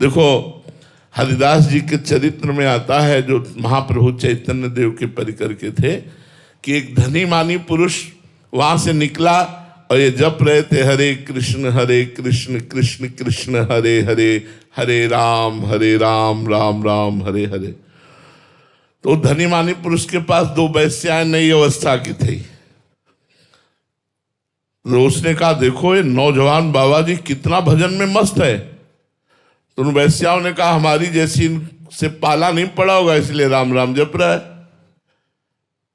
देखो, हरिदास जी के चरित्र में आता है, जो महाप्रभु चैतन्य देव के परिकर के थे, कि एक धनी मानी पुरुष वहां से निकला और ये जप रहे थे, हरे कृष्ण कृष्ण कृष्ण हरे हरे, हरे राम राम राम हरे हरे। तो धनी मानी पुरुष के पास दो वैश्याएं नई अवस्था की थी। तो उसने कहा, देखो ये नौजवान बाबा जी कितना भजन में मस्त है। तो उन वैश्याओं ने कहा, हमारी जैसी इनसे पाला नहीं पड़ा होगा इसलिए राम राम जप रहा है।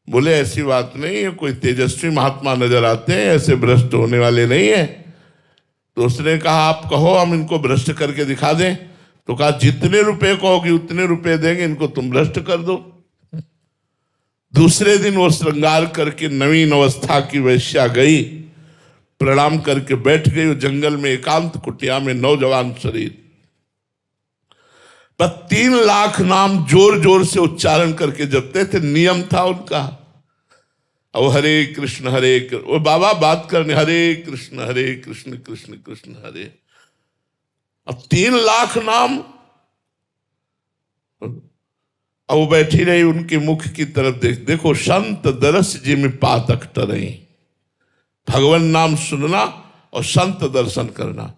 बोले ऐसी बात नहीं है, कोई तेजस्वी महात्मा नजर आते हैं, ऐसे भ्रष्ट होने वाले नहीं है। तो उसने कहा, आप कहो हम इनको भ्रष्ट करके दिखा दें। तो कहा, जितने रुपए कहोगे उतने रुपए देंगे, इनको तुम भ्रष्ट कर दो। दूसरे दिन वो श्रृंगार करके नवीन अवस्था की वैश्या गई, प्रणाम करके बैठ गई। वो जंगल में एकांत कुटिया में नौजवान शरीर पर 3 लाख नाम जोर जोर से उच्चारण करके जपते थे, नियम था उनका। अब हरे कृष्ण वो बाबा बात करने, हरे कृष्ण कृष्ण कृष्ण हरे। अब 3 लाख नाम। अब वो बैठी रही, उनके मुख की तरफ देखो, संत दरस जिम पातक टरई। भगवान नाम सुनना और संत दर्शन करना।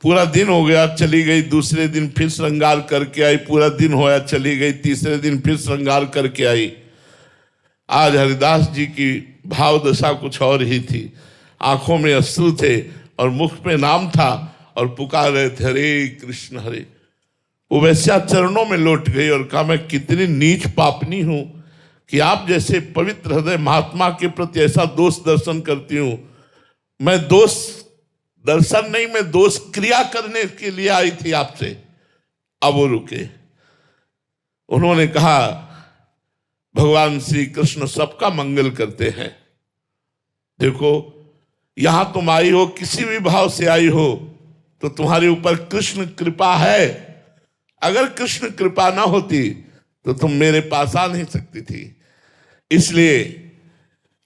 पूरा दिन हो गया, चली गई। दूसरे दिन फिर श्रृंगार करके आई, पूरा दिन होया, चली गई। तीसरे दिन फिर श्रृंगार करके आई। आज हरिदास जी की भाव दशा कुछ और ही थी। आंखों में अश्रु थे और मुख पे नाम था और पुकार रहे थे, हरे कृष्ण हरे। वो वैश्या चरणों में लौट गई और कहा, मैं कितनी नीच पापनी हूं कि आप जैसे पवित्र हृदय महात्मा के प्रति ऐसा दोष दर्शन करती हूं। मैं दोष दर्शन नहीं, मैं दोष क्रिया करने के लिए आई थी आपसे। अब वो रुके। उन्होंने कहा, भगवान श्री कृष्ण सबका मंगल करते हैं। देखो, यहां तुम आई हो, किसी भी भाव से आई हो, तो तुम्हारे ऊपर कृष्ण कृपा है। अगर कृष्ण कृपा ना होती तो तुम मेरे पास आ नहीं सकती थी। इसलिए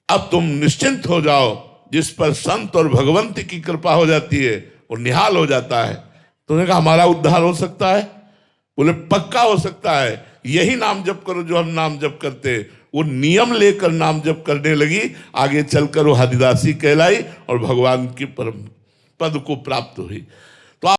अब तुम निश्चिंत हो जाओ। जिस पर संत और भगवंत की कृपा हो जाती है वो निहाल हो जाता है। तो उन्होंने कहा, हमारा उद्धार हो सकता है? बोले, पक्का हो सकता है। यही नाम जप करो जो हम नाम जप करते। वो नियम लेकर नाम जप करने लगी। आगे चलकर वो हरिदासी कहलाई और भगवान की परम पद को प्राप्त हुई।